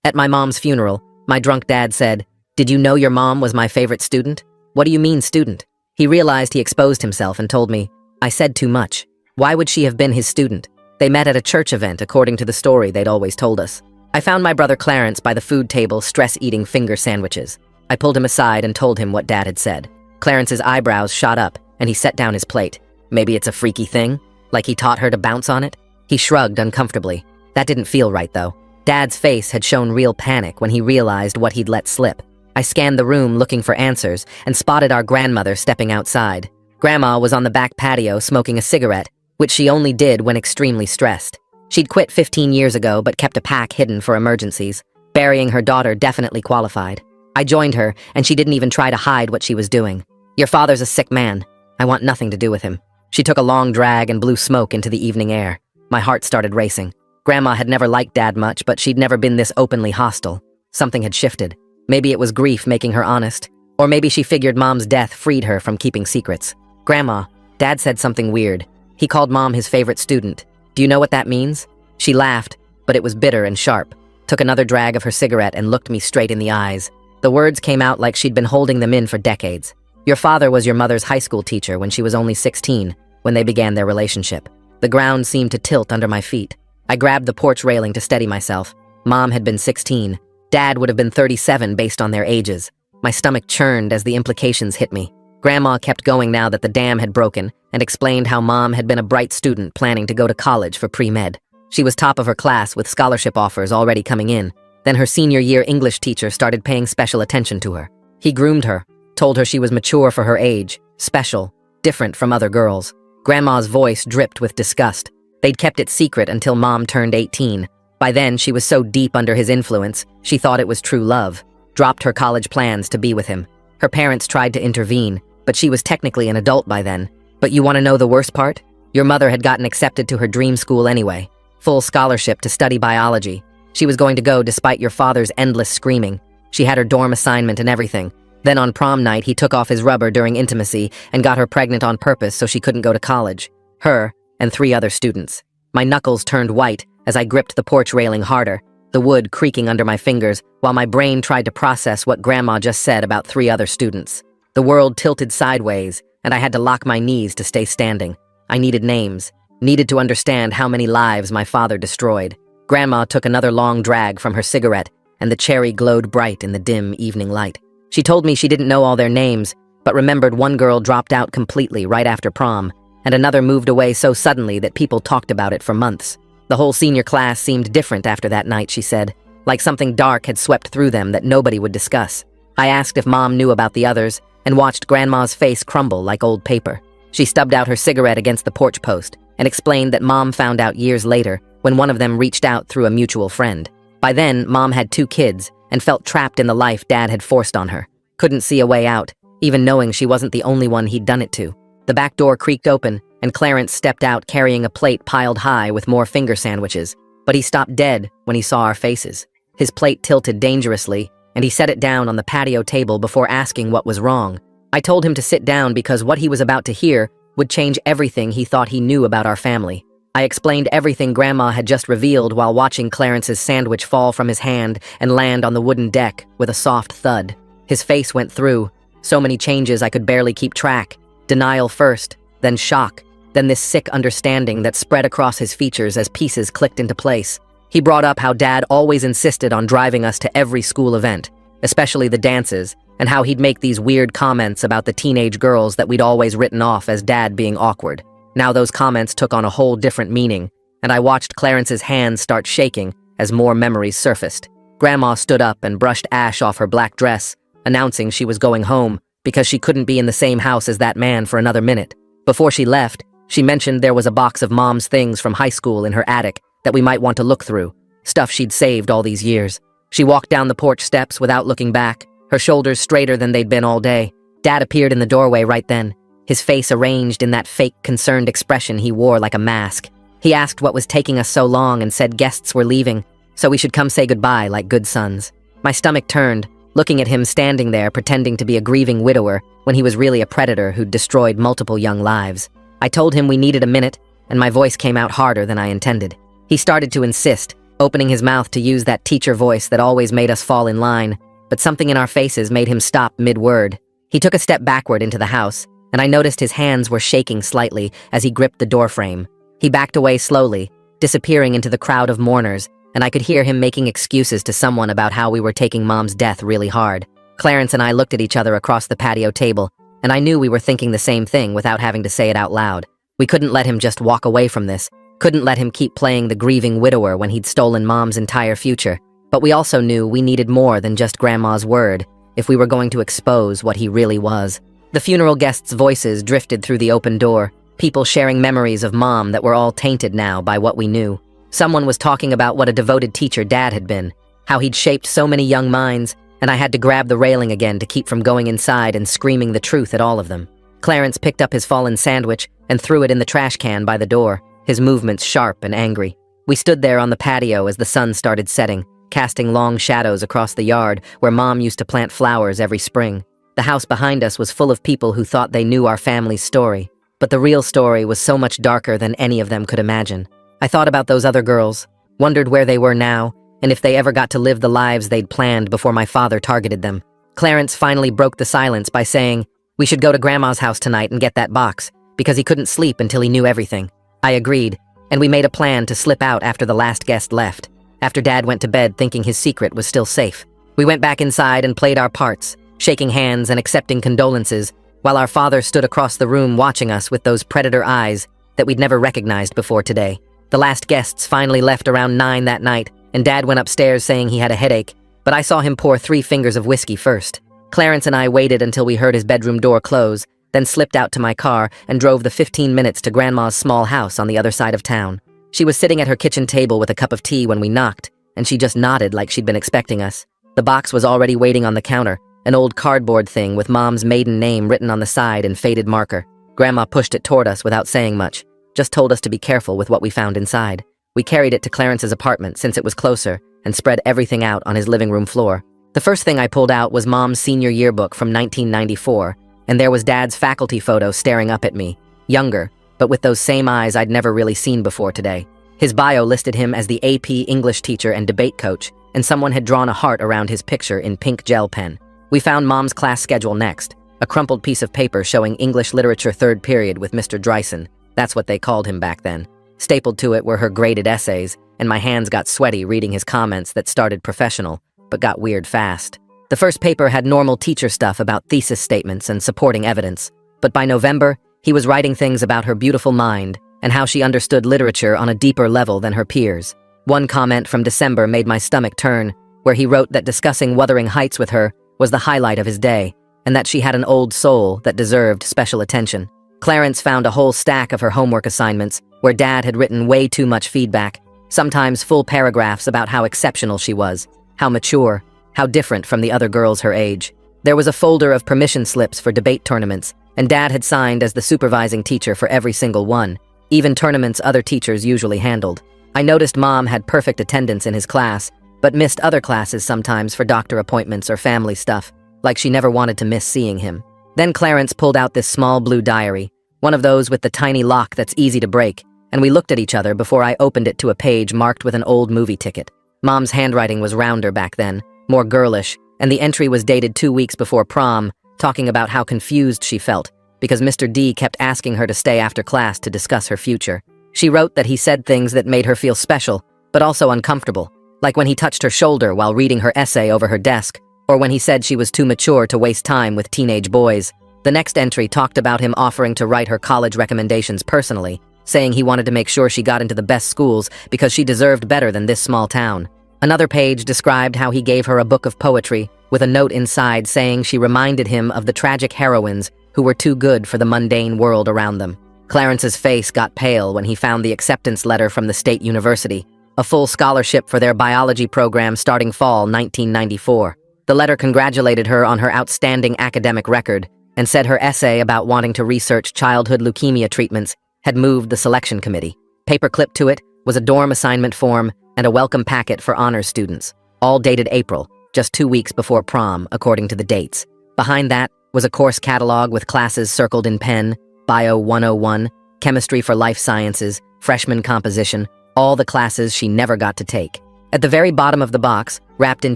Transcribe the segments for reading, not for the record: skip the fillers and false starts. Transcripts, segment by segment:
At my mom's funeral, my drunk dad said, "Did you know your mom was my favorite student?" "What do you mean, student?" He realized he exposed himself and told me, "I said too much. Why would she have been his student?" They met at a church event according to the story they'd always told us. I found my brother Clarence by the food table stress-eating finger sandwiches. I pulled him aside and told him what Dad had said. Clarence's eyebrows shot up and he set down his plate. Maybe it's a freaky thing? Like he taught her to bounce on it? He shrugged uncomfortably. That didn't feel right, though. Dad's face had shown real panic when he realized what he'd let slip. I scanned the room looking for answers and spotted our grandmother stepping outside. Grandma was on the back patio smoking a cigarette, which she only did when extremely stressed. She'd quit 15 years ago but kept a pack hidden for emergencies. Burying her daughter definitely qualified. I joined her, and she didn't even try to hide what she was doing. "Your father's a sick man. I want nothing to do with him." She took a long drag and blew smoke into the evening air. My heart started racing. Grandma had never liked Dad much, but she'd never been this openly hostile. Something had shifted. Maybe it was grief making her honest. Or maybe she figured Mom's death freed her from keeping secrets. "Grandma, Dad said something weird. He called Mom his favorite student. Do you know what that means?" She laughed, but it was bitter and sharp, took another drag of her cigarette and looked me straight in the eyes. The words came out like she'd been holding them in for decades. "Your father was your mother's high school teacher when she was only 16, when they began their relationship." The ground seemed to tilt under my feet. I grabbed the porch railing to steady myself. Mom had been 16. Dad would have been 37 based on their ages. My stomach churned as the implications hit me. Grandma kept going now that the dam had broken and explained how Mom had been a bright student planning to go to college for pre-med. She was top of her class with scholarship offers already coming in. Then her senior year English teacher started paying special attention to her. He groomed her, told her she was mature for her age, special, different from other girls. Grandma's voice dripped with disgust. They'd kept it secret until Mom turned 18. By then, she was so deep under his influence, she thought it was true love, dropped her college plans to be with him. Her parents tried to intervene, but she was technically an adult by then. But you want to know the worst part? Your mother had gotten accepted to her dream school anyway. Full scholarship to study biology. She was going to go despite your father's endless screaming. She had her dorm assignment and everything. Then on prom night, he took off his rubber during intimacy and got her pregnant on purpose so she couldn't go to college. Her and 3 other students. My knuckles turned white as I gripped the porch railing harder, the wood creaking under my fingers while my brain tried to process what Grandma just said about 3 other students. The world tilted sideways, and I had to lock my knees to stay standing. I needed names, needed to understand how many lives my father destroyed. Grandma took another long drag from her cigarette, and the cherry glowed bright in the dim evening light. She told me she didn't know all their names, but remembered one girl dropped out completely right after prom, and another moved away so suddenly that people talked about it for months. The whole senior class seemed different after that night, she said, like something dark had swept through them that nobody would discuss. I asked if Mom knew about the others, and watched Grandma's face crumble like old paper. She stubbed out her cigarette against the porch post, and explained that Mom found out years later when one of them reached out through a mutual friend. By then, Mom had 2 kids, and felt trapped in the life Dad had forced on her. Couldn't see a way out, even knowing she wasn't the only one he'd done it to. The back door creaked open, and Clarence stepped out carrying a plate piled high with more finger sandwiches. But he stopped dead when he saw our faces. His plate tilted dangerously, and he set it down on the patio table before asking what was wrong. I told him to sit down because what he was about to hear would change everything he thought he knew about our family. I explained everything Grandma had just revealed while watching Clarence's sandwich fall from his hand and land on the wooden deck with a soft thud. His face went through. So many changes I could barely keep track. Denial first, then shock, then this sick understanding that spread across his features as pieces clicked into place. He brought up how Dad always insisted on driving us to every school event, especially the dances, and how he'd make these weird comments about the teenage girls that we'd always written off as Dad being awkward. Now those comments took on a whole different meaning, and I watched Clarence's hands start shaking as more memories surfaced. Grandma stood up and brushed ash off her black dress, announcing she was going home because she couldn't be in the same house as that man for another minute. Before she left, she mentioned there was a box of Mom's things from high school in her attic that we might want to look through, stuff she'd saved all these years. She walked down the porch steps without looking back, her shoulders straighter than they'd been all day. Dad appeared in the doorway right then, his face arranged in that fake, concerned expression he wore like a mask. He asked what was taking us so long and said guests were leaving, so we should come say goodbye like good sons. My stomach turned, looking at him standing there pretending to be a grieving widower when he was really a predator who'd destroyed multiple young lives. I told him we needed a minute, and my voice came out harder than I intended. He started to insist, opening his mouth to use that teacher voice that always made us fall in line, but something in our faces made him stop mid-word. He took a step backward into the house, and I noticed his hands were shaking slightly as he gripped the doorframe. He backed away slowly, disappearing into the crowd of mourners, and I could hear him making excuses to someone about how we were taking Mom's death really hard. Clarence and I looked at each other across the patio table, and I knew we were thinking the same thing without having to say it out loud. We couldn't let him just walk away from this, couldn't let him keep playing the grieving widower when he'd stolen Mom's entire future. But we also knew we needed more than just Grandma's word if we were going to expose what he really was. The funeral guests' voices drifted through the open door, people sharing memories of Mom that were all tainted now by what we knew. Someone was talking about what a devoted teacher Dad had been, how he'd shaped so many young minds, and I had to grab the railing again to keep from going inside and screaming the truth at all of them. Clarence picked up his fallen sandwich and threw it in the trash can by the door, his movements sharp and angry. We stood there on the patio as the sun started setting, casting long shadows across the yard where Mom used to plant flowers every spring. The house behind us was full of people who thought they knew our family's story, but the real story was so much darker than any of them could imagine. I thought about those other girls, wondered where they were now, and if they ever got to live the lives they'd planned before my father targeted them. Clarence finally broke the silence by saying, "We should go to Grandma's house tonight and get that box," because he couldn't sleep until he knew everything. I agreed, and we made a plan to slip out after the last guest left, after Dad went to bed thinking his secret was still safe. We went back inside and played our parts, shaking hands and accepting condolences, while our father stood across the room watching us with those predator eyes that we'd never recognized before today. The last guests finally left around 9 that night, and Dad went upstairs saying he had a headache, but I saw him pour 3 fingers of whiskey first. Clarence and I waited until we heard his bedroom door close, then slipped out to my car and drove the 15 minutes to Grandma's small house on the other side of town. She was sitting at her kitchen table with a cup of tea when we knocked, and she just nodded like she'd been expecting us. The box was already waiting on the counter, an old cardboard thing with Mom's maiden name written on the side in faded marker. Grandma pushed it toward us without saying much, just told us to be careful with what we found inside. We carried it to Clarence's apartment since it was closer and spread everything out on his living room floor. The first thing I pulled out was Mom's senior yearbook from 1994, and there was Dad's faculty photo staring up at me, younger, but with those same eyes I'd never really seen before today. His bio listed him as the AP English teacher and debate coach, and someone had drawn a heart around his picture in pink gel pen. We found Mom's class schedule next, a crumpled piece of paper showing English literature 3rd period with Mr. Dryson. That's what they called him back then. Stapled to it were her graded essays, and my hands got sweaty reading his comments that started professional, but got weird fast. The first paper had normal teacher stuff about thesis statements and supporting evidence, but by November, he was writing things about her beautiful mind and how she understood literature on a deeper level than her peers. One comment from December made my stomach turn, where he wrote that discussing Wuthering Heights with her was the highlight of his day, and that she had an old soul that deserved special attention. Clarence found a whole stack of her homework assignments, where Dad had written way too much feedback, sometimes full paragraphs about how exceptional she was, how mature, how different from the other girls her age. There was a folder of permission slips for debate tournaments, and Dad had signed as the supervising teacher for every single one, even tournaments other teachers usually handled. I noticed Mom had perfect attendance in his class, but missed other classes sometimes for doctor appointments or family stuff, like she never wanted to miss seeing him. Then Clarence pulled out this small blue diary, one of those with the tiny lock that's easy to break, and we looked at each other before I opened it to a page marked with an old movie ticket. Mom's handwriting was rounder back then, more girlish, and the entry was dated 2 weeks before prom, talking about how confused she felt, because Mr. D kept asking her to stay after class to discuss her future. She wrote that he said things that made her feel special, but also uncomfortable, like when he touched her shoulder while reading her essay over her desk, or when he said she was too mature to waste time with teenage boys. The next entry talked about him offering to write her college recommendations personally, saying he wanted to make sure she got into the best schools because she deserved better than this small town. Another page described how he gave her a book of poetry, with a note inside saying she reminded him of the tragic heroines who were too good for the mundane world around them. Clarence's face got pale when he found the acceptance letter from the state university, a full scholarship for their biology program starting fall 1994. The letter congratulated her on her outstanding academic record and said her essay about wanting to research childhood leukemia treatments had moved the selection committee. Paperclipped to it was a dorm assignment form and a welcome packet for honors students, all dated April, just 2 weeks before prom, according to the dates. Behind that was a course catalog with classes circled in pen: Bio 101, Chemistry for Life Sciences, Freshman Composition, all the classes she never got to take. At the very bottom of the box, wrapped in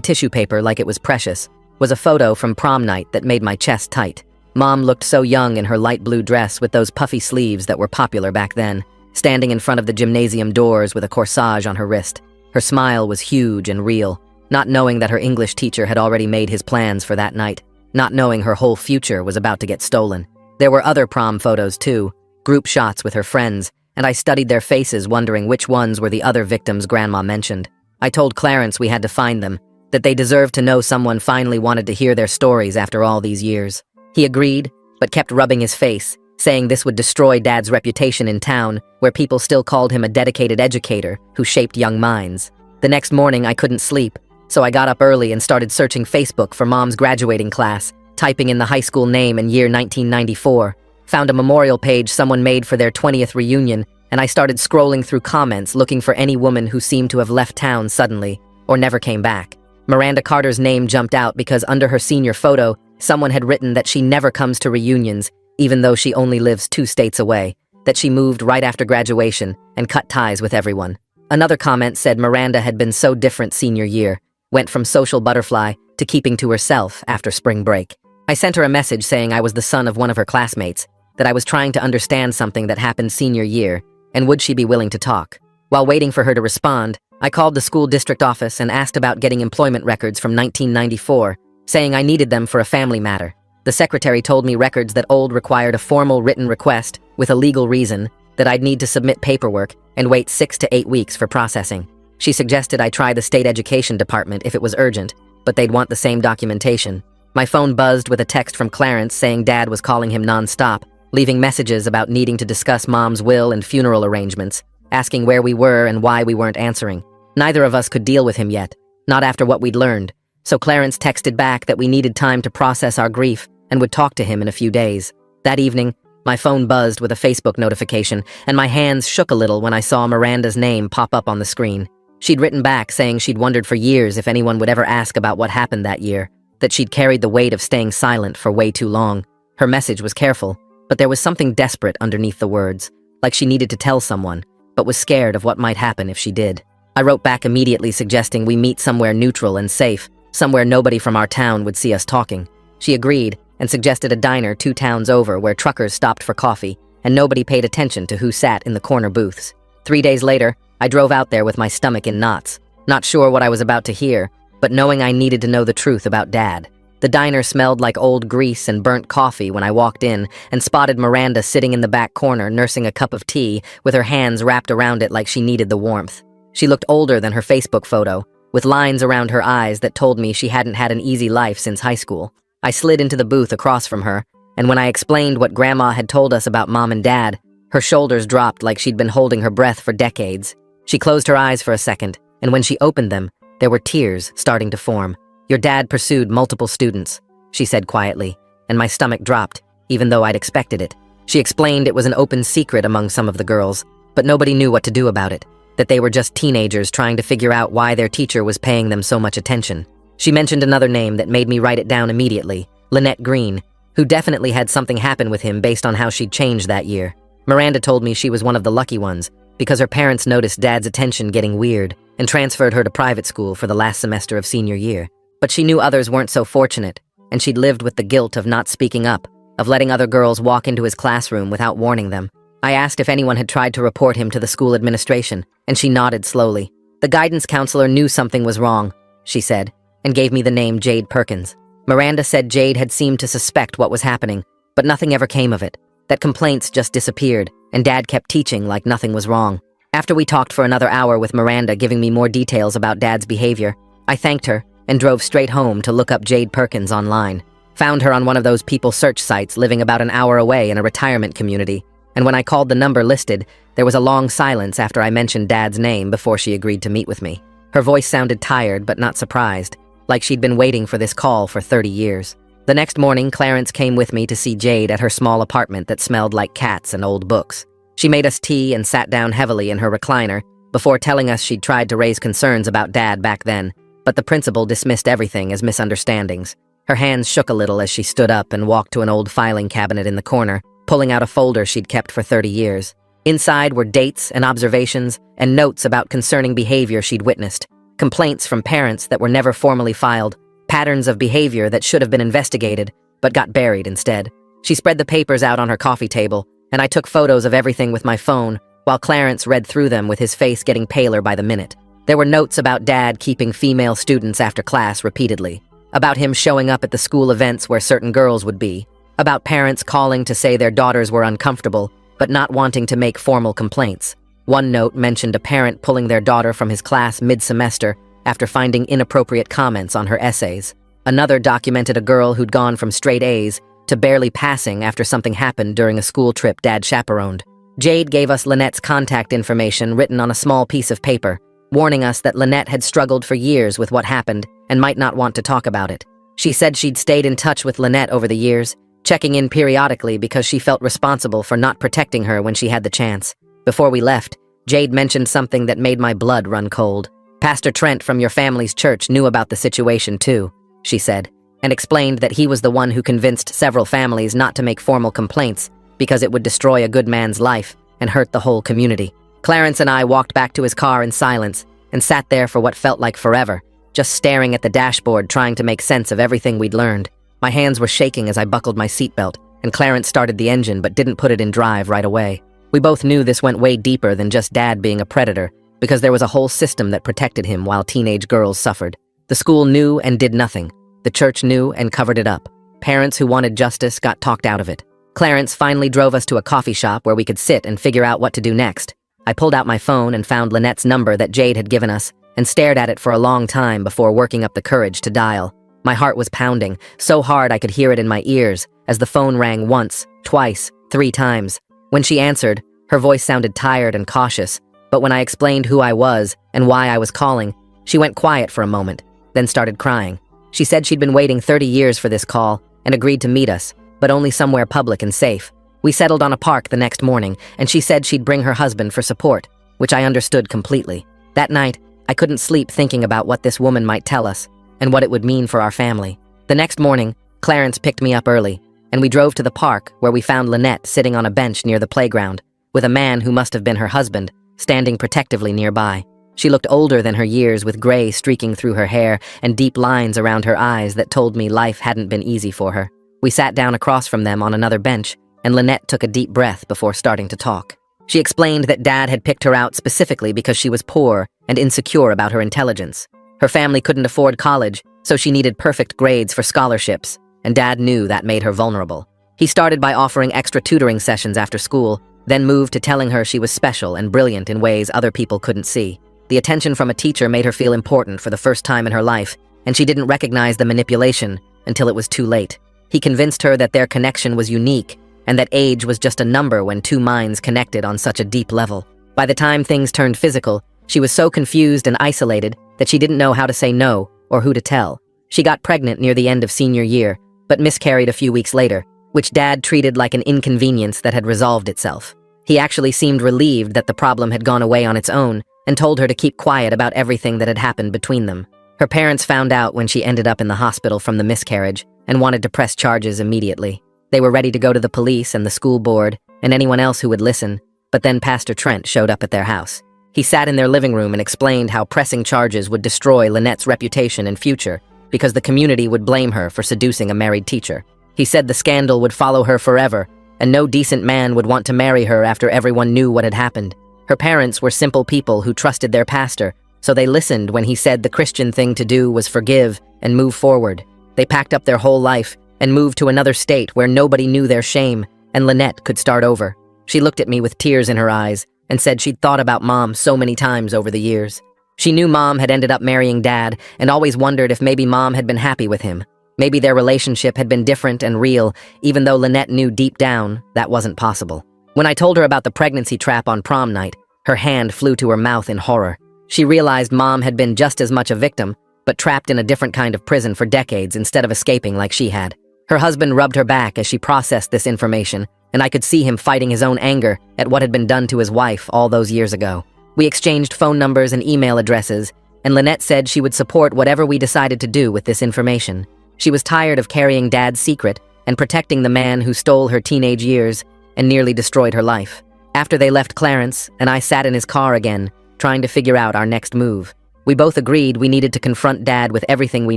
tissue paper like it was precious, was a photo from prom night that made my chest tight. Mom looked so young in her light blue dress with those puffy sleeves that were popular back then, standing in front of the gymnasium doors with a corsage on her wrist. Her smile was huge and real, not knowing that her English teacher had already made his plans for that night, not knowing her whole future was about to get stolen. There were other prom photos too, group shots with her friends, and I studied their faces wondering which ones were the other victims Grandma mentioned. I told Clarence we had to find them, that they deserved to know someone finally wanted to hear their stories after all these years. He agreed, but kept rubbing his face, saying this would destroy Dad's reputation in town, where people still called him a dedicated educator who shaped young minds. The next morning I couldn't sleep, so I got up early and started searching Facebook for Mom's graduating class, typing in the high school name and year 1994, found a memorial page someone made for their 20th reunion, and I started scrolling through comments looking for any woman who seemed to have left town suddenly, or never came back. Miranda Carter's name jumped out because under her senior photo, someone had written that she never comes to reunions, even though she only lives 2 states away, that she moved right after graduation and cut ties with everyone. Another comment said Miranda had been so different senior year, went from social butterfly to keeping to herself after spring break. I sent her a message saying I was the son of one of her classmates, that I was trying to understand something that happened senior year, and would she be willing to talk. While waiting for her to respond, I called the school district office and asked about getting employment records from 1994, saying I needed them for a family matter. The secretary told me records that old required a formal written request with a legal reason, that I'd need to submit paperwork and wait 6 to 8 weeks for processing. She suggested I try the state education department if it was urgent, but they'd want the same documentation. My phone buzzed with a text from Clarence saying Dad was calling him nonstop, leaving messages about needing to discuss Mom's will and funeral arrangements, asking where we were and why we weren't answering. Neither of us could deal with him yet, not after what we'd learned, so Clarence texted back that we needed time to process our grief and would talk to him in a few days. That evening, my phone buzzed with a Facebook notification, and my hands shook a little when I saw Miranda's name pop up on the screen. She'd written back saying she'd wondered for years if anyone would ever ask about what happened that year, that she'd carried the weight of staying silent for way too long. Her message was careful, but there was something desperate underneath the words, like she needed to tell someone, but was scared of what might happen if she did. I wrote back immediately suggesting we meet somewhere neutral and safe, somewhere nobody from our town would see us talking. She agreed and suggested a diner 2 towns over where truckers stopped for coffee and nobody paid attention to who sat in the corner booths. 3 days later, I drove out there with my stomach in knots, not sure what I was about to hear, but knowing I needed to know the truth about Dad. The diner smelled like old grease and burnt coffee when I walked in and spotted Miranda sitting in the back corner nursing a cup of tea with her hands wrapped around it like she needed the warmth. She looked older than her Facebook photo, with lines around her eyes that told me she hadn't had an easy life since high school. I slid into the booth across from her, and when I explained what Grandma had told us about Mom and Dad, her shoulders dropped like she'd been holding her breath for decades. She closed her eyes for a second, and when she opened them, there were tears starting to form. "Your dad pursued multiple students," she said quietly, and my stomach dropped, even though I'd expected it. She explained it was an open secret among some of the girls, but nobody knew what to do about it, that they were just teenagers trying to figure out why their teacher was paying them so much attention. She mentioned another name that made me write it down immediately, Lynette Green, who definitely had something happen with him based on how she'd changed that year. Miranda told me she was one of the lucky ones, because her parents noticed Dad's attention getting weird and transferred her to private school for the last semester of senior year. But she knew others weren't so fortunate, and she'd lived with the guilt of not speaking up, of letting other girls walk into his classroom without warning them. I asked if anyone had tried to report him to the school administration, and she nodded slowly. "The guidance counselor knew something was wrong," she said, and gave me the name Jade Perkins. Miranda said Jade had seemed to suspect what was happening, but nothing ever came of it, that complaints just disappeared, and Dad kept teaching like nothing was wrong. After we talked for another hour with Miranda giving me more details about Dad's behavior, I thanked her and drove straight home to look up Jade Perkins online. Found her on one of those people search sites living about an hour away in a retirement community, and when I called the number listed, there was a long silence after I mentioned Dad's name before she agreed to meet with me. Her voice sounded tired but not surprised, like she'd been waiting for this call for 30 years. The next morning, Clarence came with me to see Jade at her small apartment that smelled like cats and old books. She made us tea and sat down heavily in her recliner before telling us she'd tried to raise concerns about Dad back then, but the principal dismissed everything as misunderstandings. Her hands shook a little as she stood up and walked to an old filing cabinet in the corner, pulling out a folder she'd kept for 30 years. Inside were dates and observations and notes about concerning behavior she'd witnessed. complaints from parents that were never formally filed, patterns of behavior that should have been investigated, but got buried instead. She spread the papers out on her coffee table, and I took photos of everything with my phone, while Clarence read through them with his face getting paler by the minute. There were notes about Dad keeping female students after class repeatedly, about him showing up at the school events where certain girls would be, about parents calling to say their daughters were uncomfortable, but not wanting to make formal complaints. One note mentioned a parent pulling their daughter from his class mid-semester after finding inappropriate comments on her essays. Another documented a girl who'd gone from straight A's to barely passing after something happened during a school trip Dad chaperoned. Jade gave us Lynette's contact information written on a small piece of paper, warning us that Lynette had struggled for years with what happened and might not want to talk about it. She said she'd stayed in touch with Lynette over the years, checking in periodically because she felt responsible for not protecting her when she had the chance. Before we left, Jade mentioned something that made my blood run cold. "Pastor Trent from your family's church knew about the situation too," she said, and explained that he was the one who convinced several families not to make formal complaints because it would destroy a good man's life and hurt the whole community. Clarence and I walked back to his car in silence and sat there for what felt like forever, just staring at the dashboard trying to make sense of everything we'd learned. My hands were shaking as I buckled my seatbelt, and Clarence started the engine but didn't put it in drive right away. We both knew this went way deeper than just Dad being a predator, because there was a whole system that protected him while teenage girls suffered. The school knew and did nothing. The church knew and covered it up. Parents who wanted justice got talked out of it. Clarence finally drove us to a coffee shop where we could sit and figure out what to do next. I pulled out my phone and found Lynette's number that Jade had given us and stared at it for a long time before working up the courage to dial. My heart was pounding, so hard I could hear it in my ears as the phone rang once, twice, 3 times. When she answered, her voice sounded tired and cautious, but when I explained who I was and why I was calling, she went quiet for a moment, then started crying. She said she'd been waiting 30 years for this call and agreed to meet us, but only somewhere public and safe. We settled on a park the next morning, and she said she'd bring her husband for support, which I understood completely. That night, I couldn't sleep thinking about what this woman might tell us and what it would mean for our family. The next morning, Clarence picked me up early, and we drove to the park where we found Lynette sitting on a bench near the playground, with a man who must have been her husband, standing protectively nearby. She looked older than her years, with gray streaking through her hair and deep lines around her eyes that told me life hadn't been easy for her. We sat down across from them on another bench, and Lynette took a deep breath before starting to talk. She explained that Dad had picked her out specifically because she was poor and insecure about her intelligence. Her family couldn't afford college, so she needed perfect grades for scholarships, and Dad knew that made her vulnerable. He started by offering extra tutoring sessions after school, then moved to telling her she was special and brilliant in ways other people couldn't see. The attention from a teacher made her feel important for the first time in her life, and she didn't recognize the manipulation until it was too late. He convinced her that their connection was unique, and that age was just a number when 2 minds connected on such a deep level. By the time things turned physical, she was so confused and isolated that she didn't know how to say no or who to tell. She got pregnant near the end of senior year, but miscarried a few weeks later, which Dad treated like an inconvenience that had resolved itself. He actually seemed relieved that the problem had gone away on its own and told her to keep quiet about everything that had happened between them. Her parents found out when she ended up in the hospital from the miscarriage and wanted to press charges immediately. They were ready to go to the police and the school board and anyone else who would listen, but then Pastor Trent showed up at their house. He sat in their living room and explained how pressing charges would destroy Lynette's reputation and future because the community would blame her for seducing a married teacher. He said the scandal would follow her forever, and no decent man would want to marry her after everyone knew what had happened. Her parents were simple people who trusted their pastor, so they listened when he said the Christian thing to do was forgive and move forward. They packed up their whole life and moved to another state where nobody knew their shame, and Lynette could start over. She looked at me with tears in her eyes and said she'd thought about Mom so many times over the years. She knew Mom had ended up marrying Dad and always wondered if maybe Mom had been happy with him. Maybe their relationship had been different and real, even though Lynette knew deep down that wasn't possible. When I told her about the pregnancy trap on prom night, her hand flew to her mouth in horror. She realized Mom had been just as much a victim, but trapped in a different kind of prison for decades instead of escaping like she had. Her husband rubbed her back as she processed this information, and I could see him fighting his own anger at what had been done to his wife all those years ago. We exchanged phone numbers and email addresses, and Lynette said she would support whatever we decided to do with this information. She was tired of carrying Dad's secret and protecting the man who stole her teenage years and nearly destroyed her life. After they left Clarence, and I sat in his car again, trying to figure out our next move. We both agreed we needed to confront Dad with everything we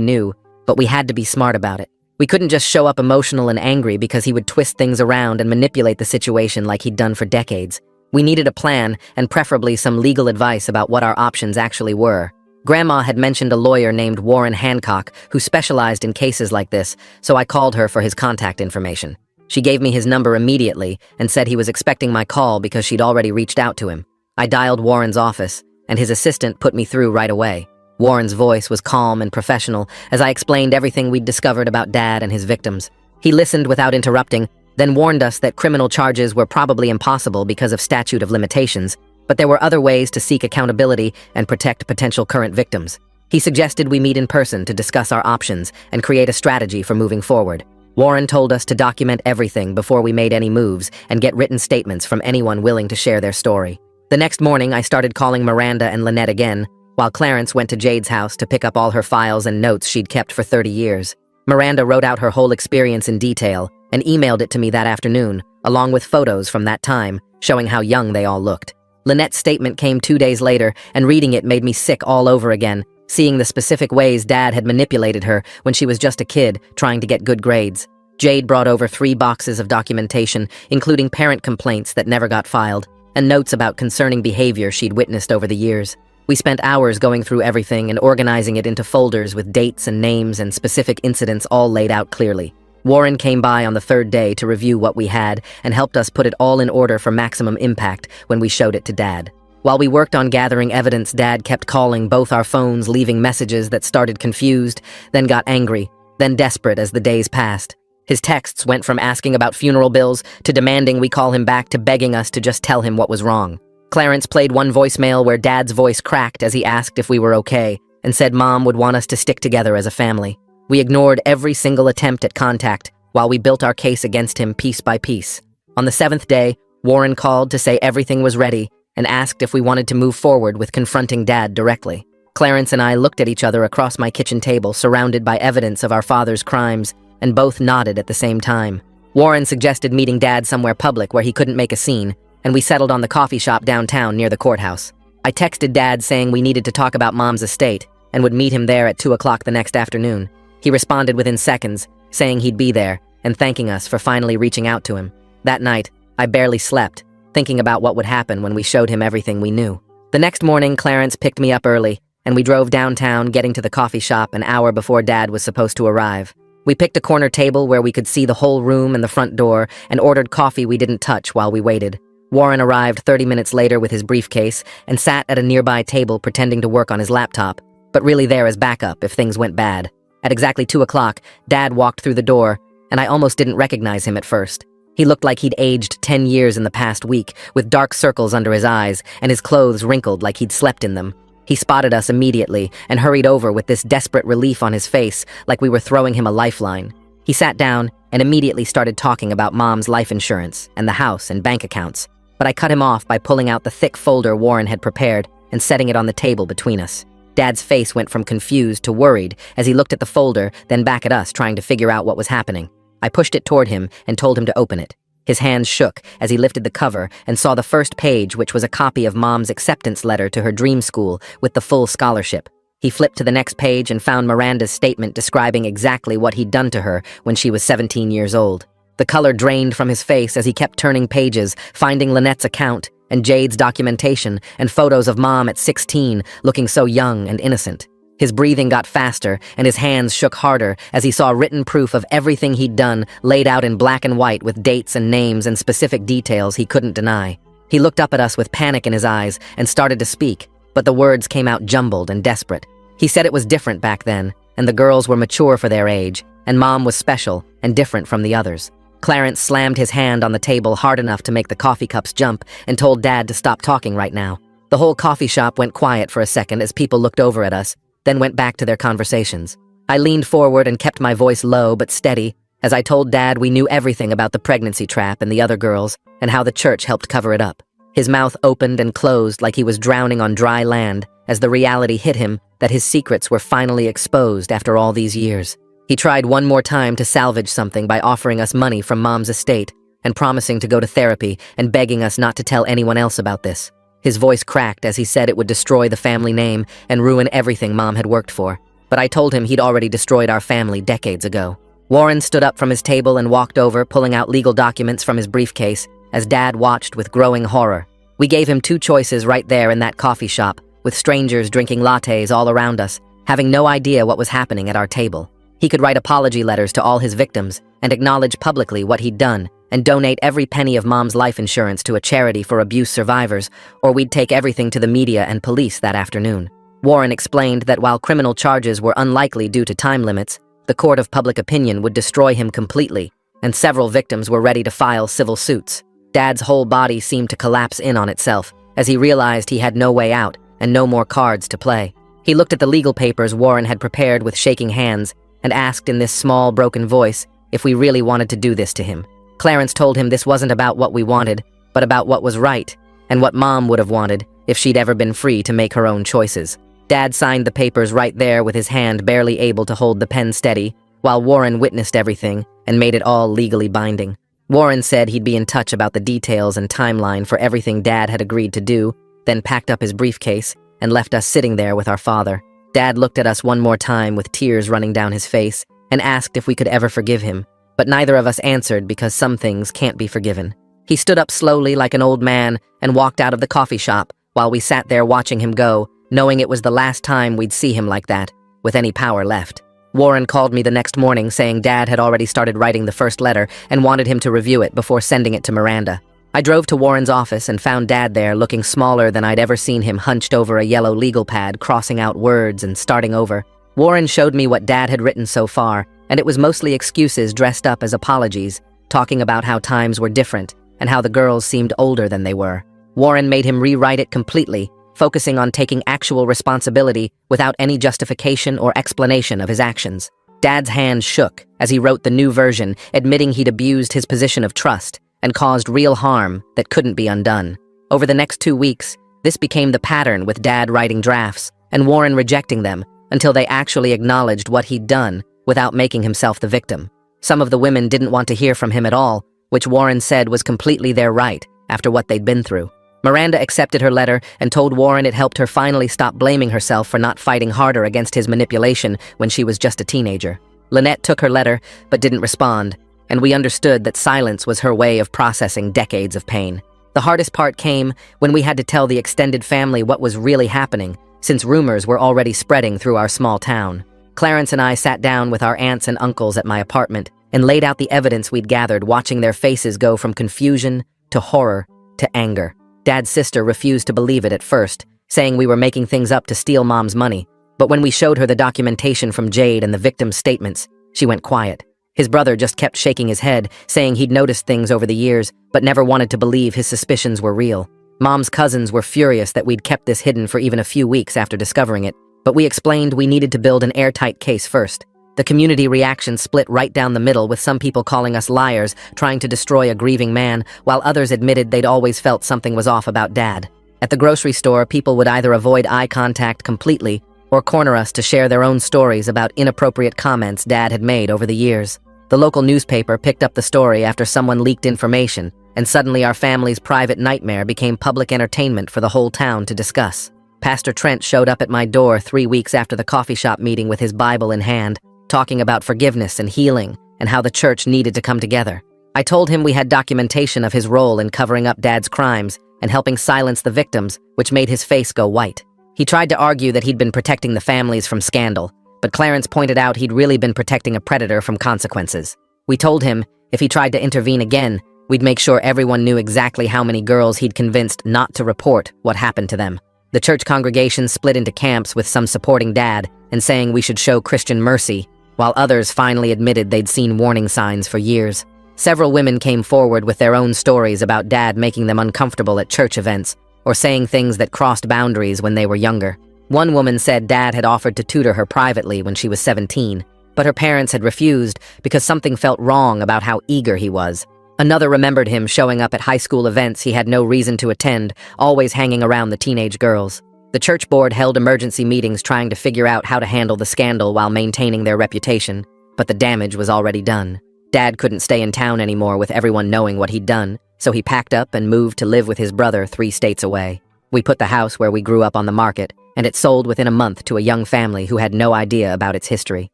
knew, but we had to be smart about it. We couldn't just show up emotional and angry because he would twist things around and manipulate the situation like he'd done for decades. We needed a plan and preferably some legal advice about what our options actually were. Grandma had mentioned a lawyer named Warren Hancock who specialized in cases like this, so I called her for his contact information. She gave me his number immediately and said he was expecting my call because she'd already reached out to him. I dialed Warren's office, and his assistant put me through right away. Warren's voice was calm and professional as I explained everything we'd discovered about Dad and his victims. He listened without interrupting, then warned us that criminal charges were probably impossible because of statute of limitations, but there were other ways to seek accountability and protect potential current victims. He suggested we meet in person to discuss our options and create a strategy for moving forward. Warren told us to document everything before we made any moves and get written statements from anyone willing to share their story. The next morning, I started calling Miranda and Lynette again, while Clarence went to Jade's house to pick up all her files and notes she'd kept for 30 years. Miranda wrote out her whole experience in detail and emailed it to me that afternoon, along with photos from that time, showing how young they all looked. Lynette's statement came 2 days later, and reading it made me sick all over again, seeing the specific ways Dad had manipulated her when she was just a kid trying to get good grades. Jade brought over 3 boxes of documentation, including parent complaints that never got filed, and notes about concerning behavior she'd witnessed over the years. We spent hours going through everything and organizing it into folders with dates and names and specific incidents all laid out clearly. Warren came by on the 3rd day to review what we had and helped us put it all in order for maximum impact when we showed it to Dad. While we worked on gathering evidence, Dad kept calling both our phones, leaving messages that started confused, then got angry, then desperate as the days passed. His texts went from asking about funeral bills to demanding we call him back to begging us to just tell him what was wrong. Clarence played one voicemail where Dad's voice cracked as he asked if we were okay and said Mom would want us to stick together as a family. We ignored every single attempt at contact while we built our case against him piece by piece. On the 7th day, Warren called to say everything was ready and asked if we wanted to move forward with confronting Dad directly. Clarence and I looked at each other across my kitchen table, surrounded by evidence of our father's crimes, and both nodded at the same time. Warren suggested meeting Dad somewhere public where he couldn't make a scene, and we settled on the coffee shop downtown near the courthouse. I texted Dad saying we needed to talk about Mom's estate and would meet him there at 2 o'clock the next afternoon. He responded within seconds, saying he'd be there and thanking us for finally reaching out to him. That night, I barely slept, thinking about what would happen when we showed him everything we knew. The next morning, Clarence picked me up early, and we drove downtown, getting to the coffee shop an hour before Dad was supposed to arrive. We picked a corner table where we could see the whole room and the front door and ordered coffee we didn't touch while we waited. Warren arrived 30 minutes later with his briefcase and sat at a nearby table pretending to work on his laptop, but really there as backup if things went bad. At exactly 2 o'clock, Dad walked through the door, and I almost didn't recognize him at first. He looked like he'd aged 10 years in the past week, with dark circles under his eyes and his clothes wrinkled like he'd slept in them. He spotted us immediately and hurried over with this desperate relief on his face, like we were throwing him a lifeline. He sat down and immediately started talking about Mom's life insurance and the house and bank accounts. But I cut him off by pulling out the thick folder Warren had prepared and setting it on the table between us. Dad's face went from confused to worried as he looked at the folder, then back at us, trying to figure out what was happening. I pushed it toward him and told him to open it. His hands shook as he lifted the cover and saw the first page, which was a copy of Mom's acceptance letter to her dream school with the full scholarship. He flipped to the next page and found Miranda's statement describing exactly what he'd done to her when she was 17 years old. The color drained from his face as he kept turning pages, finding Lynette's account and Jade's documentation and photos of Mom at 16, looking so young and innocent. His breathing got faster and his hands shook harder as he saw written proof of everything he'd done laid out in black and white with dates and names and specific details he couldn't deny. He looked up at us with panic in his eyes and started to speak, but the words came out jumbled and desperate. He said it was different back then, and the girls were mature for their age, and Mom was special and different from the others. Clarence slammed his hand on the table hard enough to make the coffee cups jump and told Dad to stop talking right now. The whole coffee shop went quiet for a second as people looked over at us, then went back to their conversations. I leaned forward and kept my voice low but steady as I told Dad we knew everything about the pregnancy trap and the other girls and how the church helped cover it up. His mouth opened and closed like he was drowning on dry land as the reality hit him that his secrets were finally exposed after all these years. He tried one more time to salvage something by offering us money from Mom's estate and promising to go to therapy and begging us not to tell anyone else about this. His voice cracked as he said it would destroy the family name and ruin everything Mom had worked for. But I told him he'd already destroyed our family decades ago. Warren stood up from his table and walked over, pulling out legal documents from his briefcase, as Dad watched with growing horror. We gave him two choices right there in that coffee shop, with strangers drinking lattes all around us, having no idea what was happening at our table. He could write apology letters to all his victims and acknowledge publicly what he'd done and donate every penny of Mom's life insurance to a charity for abuse survivors, or we'd take everything to the media and police that afternoon. Warren explained that while criminal charges were unlikely due to time limits, the court of public opinion would destroy him completely, and several victims were ready to file civil suits. Dad's whole body seemed to collapse in on itself as he realized he had no way out and no more cards to play. He looked at the legal papers Warren had prepared with shaking hands and asked in this small, broken voice if we really wanted to do this to him. Clarence told him this wasn't about what we wanted, but about what was right, and what Mom would have wanted if she'd ever been free to make her own choices. Dad signed the papers right there with his hand barely able to hold the pen steady, while Warren witnessed everything and made it all legally binding. Warren said he'd be in touch about the details and timeline for everything Dad had agreed to do, then packed up his briefcase and left us sitting there with our father. Dad looked at us one more time with tears running down his face and asked if we could ever forgive him, but neither of us answered because some things can't be forgiven. He stood up slowly like an old man and walked out of the coffee shop while we sat there watching him go, knowing it was the last time we'd see him like that, with any power left. Warren called me the next morning saying Dad had already started writing the first letter and wanted him to review it before sending it to Miranda. I drove to Warren's office and found Dad there looking smaller than I'd ever seen him, hunched over a yellow legal pad, crossing out words and starting over. Warren showed me what Dad had written so far, and it was mostly excuses dressed up as apologies, talking about how times were different and how the girls seemed older than they were. Warren made him rewrite it completely, focusing on taking actual responsibility without any justification or explanation of his actions. Dad's hand shook as he wrote the new version, admitting he'd abused his position of trust and caused real harm that couldn't be undone. Over the next 2 weeks, this became the pattern, with Dad writing drafts and Warren rejecting them until they actually acknowledged what he'd done without making himself the victim. Some of the women didn't want to hear from him at all, which Warren said was completely their right after what they'd been through. Miranda accepted her letter and told Warren it helped her finally stop blaming herself for not fighting harder against his manipulation when she was just a teenager. Lynette took her letter but didn't respond, and we understood that silence was her way of processing decades of pain. The hardest part came when we had to tell the extended family what was really happening, since rumors were already spreading through our small town. Clarence and I sat down with our aunts and uncles at my apartment and laid out the evidence we'd gathered, watching their faces go from confusion to horror to anger. Dad's sister refused to believe it at first, saying we were making things up to steal Mom's money. But when we showed her the documentation from Jade and the victim's statements, she went quiet. His brother just kept shaking his head, saying he'd noticed things over the years, but never wanted to believe his suspicions were real. Mom's cousins were furious that we'd kept this hidden for even a few weeks after discovering it, but we explained we needed to build an airtight case first. The community reaction split right down the middle, with some people calling us liars, trying to destroy a grieving man, while others admitted they'd always felt something was off about Dad. At the grocery store, people would either avoid eye contact completely or corner us to share their own stories about inappropriate comments Dad had made over the years. The local newspaper picked up the story after someone leaked information, and suddenly our family's private nightmare became public entertainment for the whole town to discuss. Pastor Trent showed up at my door 3 weeks after the coffee shop meeting with his Bible in hand, talking about forgiveness and healing and how the church needed to come together. I told him we had documentation of his role in covering up Dad's crimes and helping silence the victims, which made his face go white. He tried to argue that he'd been protecting the families from scandal, but Clarence pointed out he'd really been protecting a predator from consequences. We told him if he tried to intervene again, we'd make sure everyone knew exactly how many girls he'd convinced not to report what happened to them. The church congregation split into camps, with some supporting Dad and saying we should show Christian mercy, while others finally admitted they'd seen warning signs for years. Several women came forward with their own stories about Dad making them uncomfortable at church events or saying things that crossed boundaries when they were younger. One woman said Dad had offered to tutor her privately when she was 17, but her parents had refused because something felt wrong about how eager he was. Another remembered him showing up at high school events he had no reason to attend, always hanging around the teenage girls. The church board held emergency meetings trying to figure out how to handle the scandal while maintaining their reputation, but the damage was already done. Dad couldn't stay in town anymore with everyone knowing what he'd done, so he packed up and moved to live with his brother 3 states away. We put the house where we grew up on the market, and it sold within a month to a young family who had no idea about its history.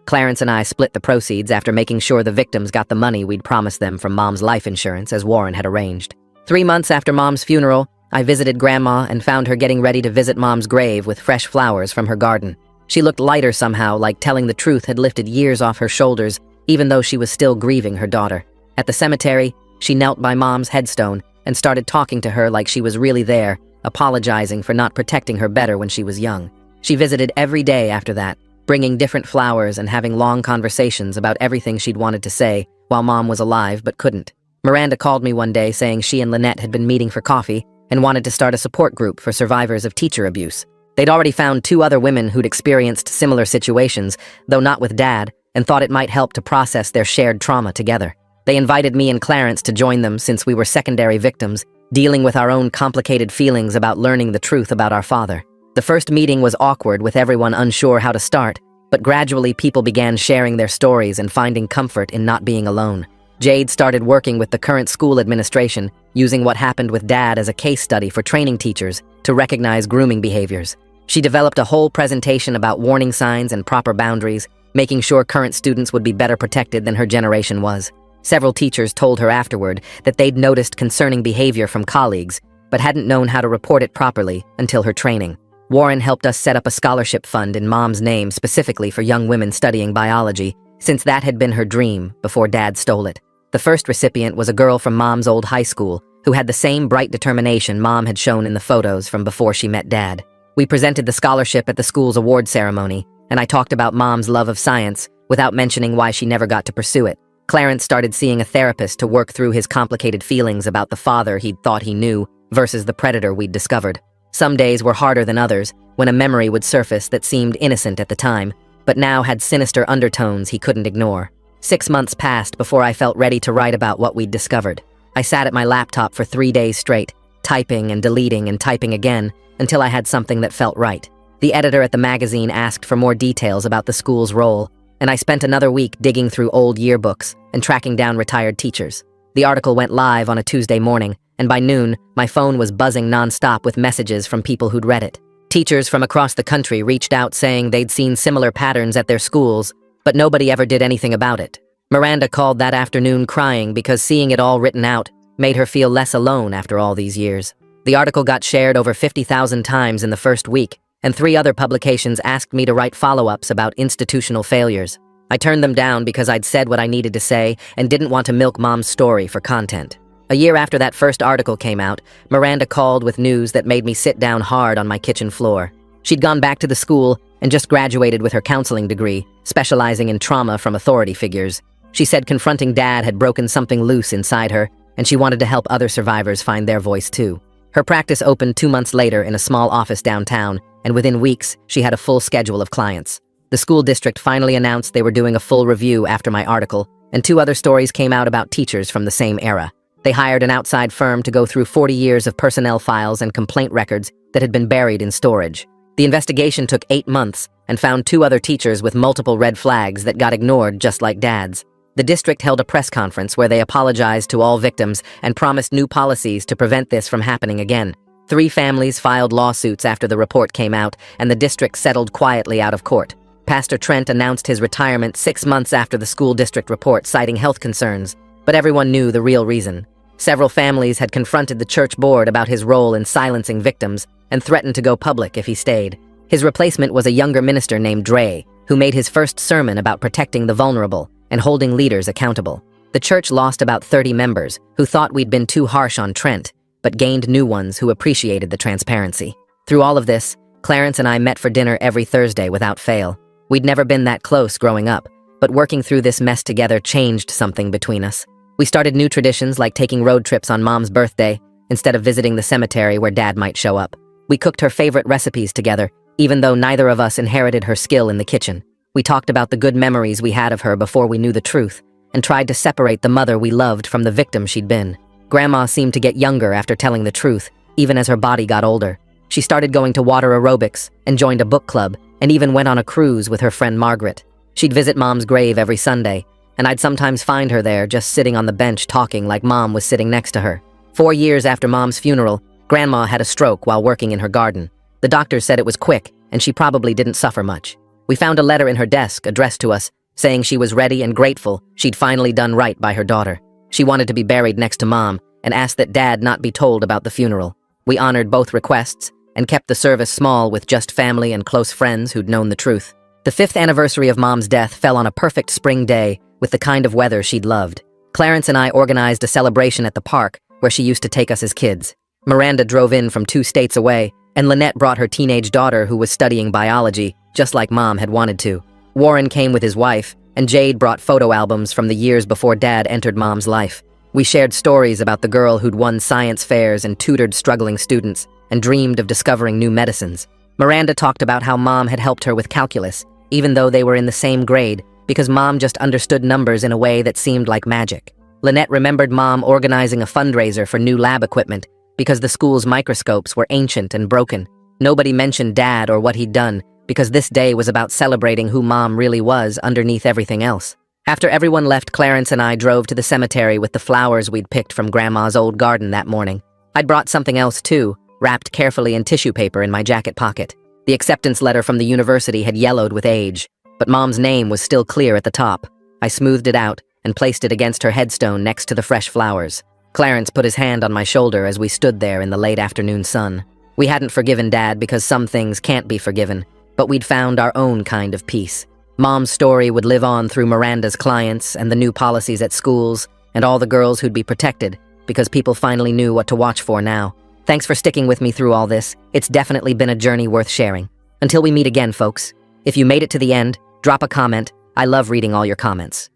Clarence and I split the proceeds after making sure the victims got the money we'd promised them from Mom's life insurance as Warren had arranged. 3 months after Mom's funeral, I visited Grandma and found her getting ready to visit Mom's grave with fresh flowers from her garden. She looked lighter somehow, like telling the truth had lifted years off her shoulders, even though she was still grieving her daughter. At the cemetery, she knelt by Mom's headstone and started talking to her like she was really there, apologizing for not protecting her better when she was young. She visited every day after that, bringing different flowers and having long conversations about everything she'd wanted to say while Mom was alive but couldn't. Miranda called me one day saying she and Lynette had been meeting for coffee and wanted to start a support group for survivors of teacher abuse. They'd already found 2 other women who'd experienced similar situations, though not with Dad, and thought it might help to process their shared trauma together. They invited me and Clarence to join them since we were secondary victims, dealing with our own complicated feelings about learning the truth about our father. The first meeting was awkward with everyone unsure how to start, but gradually people began sharing their stories and finding comfort in not being alone. Jade started working with the current school administration, using what happened with Dad as a case study for training teachers to recognize grooming behaviors. She developed a whole presentation about warning signs and proper boundaries, making sure current students would be better protected than her generation was. Several teachers told her afterward that they'd noticed concerning behavior from colleagues, but hadn't known how to report it properly until her training. Warren helped us set up a scholarship fund in Mom's name specifically for young women studying biology, since that had been her dream before Dad stole it. The first recipient was a girl from Mom's old high school who had the same bright determination Mom had shown in the photos from before she met Dad. We presented the scholarship at the school's award ceremony, and I talked about Mom's love of science without mentioning why she never got to pursue it. Clarence started seeing a therapist to work through his complicated feelings about the father he'd thought he knew versus the predator we'd discovered. Some days were harder than others, when a memory would surface that seemed innocent at the time, but now had sinister undertones he couldn't ignore. 6 months passed before I felt ready to write about what we'd discovered. I sat at my laptop for 3 days straight, typing and deleting and typing again, until I had something that felt right. The editor at the magazine asked for more details about the school's role, and I spent another week digging through old yearbooks and tracking down retired teachers. The article went live on a Tuesday morning, and by noon, my phone was buzzing nonstop with messages from people who'd read it. Teachers from across the country reached out saying they'd seen similar patterns at their schools, but nobody ever did anything about it. Miranda called that afternoon crying because seeing it all written out made her feel less alone after all these years. The article got shared over 50,000 times in the first week, and 3 other publications asked me to write follow-ups about institutional failures. I turned them down because I'd said what I needed to say and didn't want to milk Mom's story for content. A year after that first article came out, Miranda called with news that made me sit down hard on my kitchen floor. She'd gone back to the school and just graduated with her counseling degree, specializing in trauma from authority figures. She said confronting Dad had broken something loose inside her, and she wanted to help other survivors find their voice too. Her practice opened 2 months later in a small office downtown, and within weeks, she had a full schedule of clients. The school district finally announced they were doing a full review after my article, and 2 other stories came out about teachers from the same era. They hired an outside firm to go through 40 years of personnel files and complaint records that had been buried in storage. The investigation took 8 months and found 2 other teachers with multiple red flags that got ignored just like Dad's. The district held a press conference where they apologized to all victims and promised new policies to prevent this from happening again. 3 families filed lawsuits after the report came out, and the district settled quietly out of court. Pastor Trent announced his retirement 6 months after the school district report, citing health concerns, but everyone knew the real reason. Several families had confronted the church board about his role in silencing victims and threatened to go public if he stayed. His replacement was a younger minister named Dre, who made his first sermon about protecting the vulnerable and holding leaders accountable. The church lost about 30 members who thought we'd been too harsh on Trent, but gained new ones who appreciated the transparency. Through all of this, Clarence and I met for dinner every Thursday without fail. We'd never been that close growing up, but working through this mess together changed something between us. We started new traditions like taking road trips on Mom's birthday instead of visiting the cemetery where Dad might show up. We cooked her favorite recipes together, even though neither of us inherited her skill in the kitchen. We talked about the good memories we had of her before we knew the truth, and tried to separate the mother we loved from the victim she'd been. Grandma seemed to get younger after telling the truth, even as her body got older. She started going to water aerobics and joined a book club, and even went on a cruise with her friend Margaret. She'd visit Mom's grave every Sunday, and I'd sometimes find her there just sitting on the bench talking like Mom was sitting next to her. 4 years after Mom's funeral, Grandma had a stroke while working in her garden. The doctor said it was quick, and she probably didn't suffer much. We found a letter in her desk addressed to us, saying she was ready and grateful she'd finally done right by her daughter. She wanted to be buried next to Mom and asked that Dad not be told about the funeral. We honored both requests and kept the service small with just family and close friends who'd known the truth. The 5th anniversary of Mom's death fell on a perfect spring day with the kind of weather she'd loved. Clarence and I organized a celebration at the park where she used to take us as kids. Miranda drove in from 2 states away, and Lynette brought her teenage daughter who was studying biology, just like Mom had wanted to. Warren came with his wife, and Jade brought photo albums from the years before Dad entered Mom's life. We shared stories about the girl who'd won science fairs and tutored struggling students, and dreamed of discovering new medicines. Miranda talked about how Mom had helped her with calculus, even though they were in the same grade, because Mom just understood numbers in a way that seemed like magic. Lynette remembered Mom organizing a fundraiser for new lab equipment, because the school's microscopes were ancient and broken. Nobody mentioned Dad or what he'd done, because this day was about celebrating who Mom really was underneath everything else. After everyone left, Clarence and I drove to the cemetery with the flowers we'd picked from Grandma's old garden that morning. I'd brought something else too, wrapped carefully in tissue paper in my jacket pocket. The acceptance letter from the university had yellowed with age, but Mom's name was still clear at the top. I smoothed it out and placed it against her headstone next to the fresh flowers. Clarence put his hand on my shoulder as we stood there in the late afternoon sun. We hadn't forgiven Dad because some things can't be forgiven, but we'd found our own kind of peace. Mom's story would live on through Miranda's clients and the new policies at schools and all the girls who'd be protected because people finally knew what to watch for now. Thanks for sticking with me through all this. It's definitely been a journey worth sharing. Until we meet again, folks. If you made it to the end, drop a comment. I love reading all your comments.